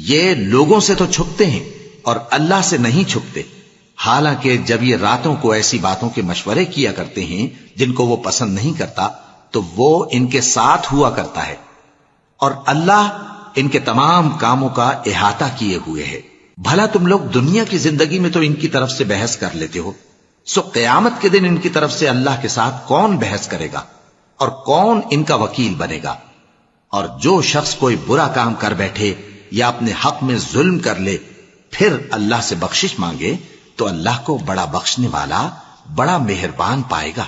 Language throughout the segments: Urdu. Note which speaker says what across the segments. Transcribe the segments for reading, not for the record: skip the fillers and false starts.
Speaker 1: یہ لوگوں سے تو چھپتے ہیں اور اللہ سے نہیں چھپتے، حالانکہ جب یہ راتوں کو ایسی باتوں کے مشورے کیا کرتے ہیں جن کو وہ پسند نہیں کرتا تو وہ ان کے ساتھ ہوا کرتا ہے، اور اللہ ان کے تمام کاموں کا احاطہ کیے ہوئے ہے۔ بھلا تم لوگ دنیا کی زندگی میں تو ان کی طرف سے بحث کر لیتے ہو، سو قیامت کے دن ان کی طرف سے اللہ کے ساتھ کون بحث کرے گا اور کون ان کا وکیل بنے گا؟ اور جو شخص کوئی برا کام کر بیٹھے یا اپنے حق میں ظلم کر لے پھر اللہ سے بخشش مانگے تو اللہ کو بڑا بخشنے والا، بڑا مہربان پائے گا۔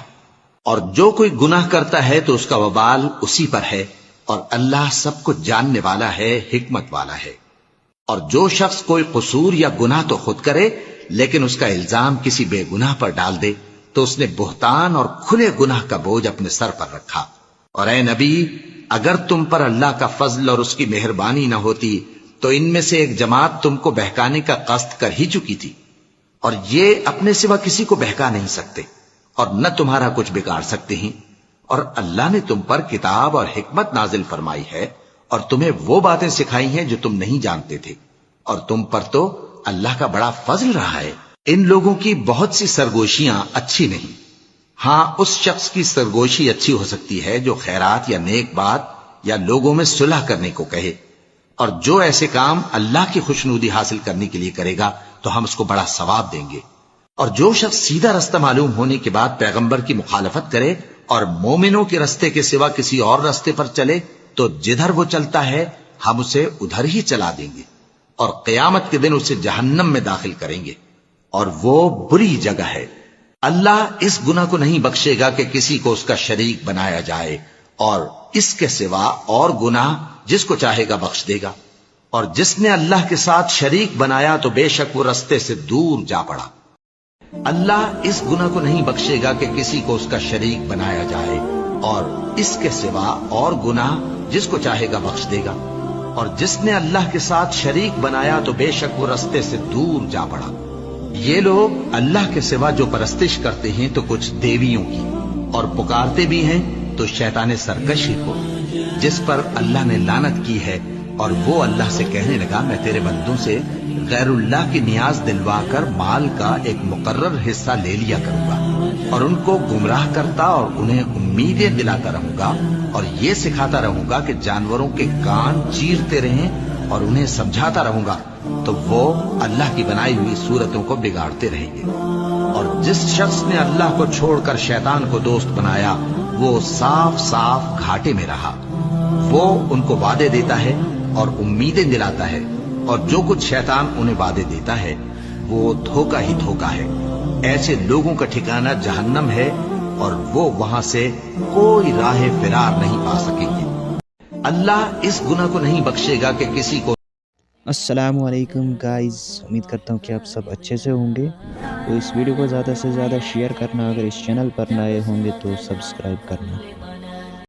Speaker 1: اور جو کوئی گناہ کرتا ہے تو اس کا وبال اسی پر ہے، اور اللہ سب کچھ جاننے والا ہے، حکمت والا ہے۔ اور جو شخص کوئی قصور یا گناہ تو خود کرے لیکن اس کا الزام کسی بے گناہ پر ڈال دے تو اس نے بہتان اور کھلے گناہ کا بوجھ اپنے سر پر رکھا۔ اور اے نبی، اگر تم پر اللہ کا فضل اور اس کی مہربانی نہ ہوتی تو ان میں سے ایک جماعت تم کو بہکانے کا قصد کر ہی چکی تھی، اور یہ اپنے سوا کسی کو بہکا نہیں سکتے اور نہ تمہارا کچھ بگاڑ سکتے ہیں۔ اور اللہ نے تم پر کتاب اور حکمت نازل فرمائی ہے اور تمہیں وہ باتیں سکھائی ہیں جو تم نہیں جانتے تھے، اور تم پر تو اللہ کا بڑا فضل رہا ہے۔ ان لوگوں کی بہت سی سرگوشیاں اچھی نہیں، ہاں اس شخص کی سرگوشی اچھی ہو سکتی ہے جو خیرات یا نیک بات یا لوگوں میں صلح کرنے کو کہے، اور جو ایسے کام اللہ کی خوشنودی حاصل کرنے کے لیے کرے گا تو ہم اس کو بڑا ثواب دیں گے۔ اور جو شخص سیدھا رستہ معلوم ہونے کے بعد پیغمبر کی مخالفت کرے اور مومنوں کے رستے کے سوا کسی اور رستے پر چلے تو جدھر وہ چلتا ہے ہم اسے ادھر ہی چلا دیں گے، اور قیامت کے دن اسے جہنم میں داخل کریں گے، اور وہ بری جگہ ہے۔ اللہ اس گناہ کو نہیں بخشے گا کہ کسی کو اس کا شریک بنایا جائے، اور اس کے سوا اور گناہ جس کو چاہے گا بخش دے گا، اور جس نے اللہ کے ساتھ شریک بنایا تو بے شک وہ رستے سے دور جا پڑا۔ اللہ اس گناہ کو نہیں بخشے گا کہ کسی کو اس کا شریک بنایا جائے، اور اس کے سوا اور گناہ جس کو چاہے گا بخش دے گا، اور جس نے اللہ کے ساتھ شریک بنایا تو بے شک وہ رستے سے دور جا پڑا۔ یہ لوگ اللہ کے سوا جو پرستش کرتے ہیں تو کچھ دیویوں کی، اور پکارتے بھی ہیں تو شیطان سرکشی کو، جس پر اللہ نے لعنت کی ہے، اور وہ اللہ سے کہنے لگا میں تیرے بندوں سے غیر اللہ کی نیاز دلوا کر مال کا ایک مقرر حصہ لے لیا کروں گا، اور ان کو گمراہ کرتا اور انہیں امیدیں دلاتا رہوں گا، اور یہ سکھاتا رہوں گا کہ جانوروں کے کان چیرتے رہیں، اور انہیں سمجھاتا رہوں گا تو وہ اللہ کی بنائی ہوئی صورتوں کو بگاڑتے رہیں گے۔ اور جس شخص نے اللہ کو چھوڑ کر شیطان کو دوست بنایا وہ صاف صاف گھاٹے میں رہا۔ وہ ان کو وعدے دیتا ہے اور امیدیں دلاتا ہے، اور جو کچھ شیطان انہیں وعدے دیتا ہے وہ دھوکہ ہی دھوکہ ہے۔ ایسے لوگوں کا ٹھکانہ جہنم ہے، اور وہ وہاں سے کوئی راہ فرار نہیں پا سکیں گے۔ اللہ اس گناہ کو نہیں بخشے گا کہ کسی کو۔
Speaker 2: السلام علیکم گائز، امید کرتا ہوں کہ آپ سب اچھے سے ہوں گے۔ تو اس ویڈیو کو زیادہ سے زیادہ شیئر کرنا، اگر اس چینل پر نئے ہوں گے تو سبسکرائب کرنا۔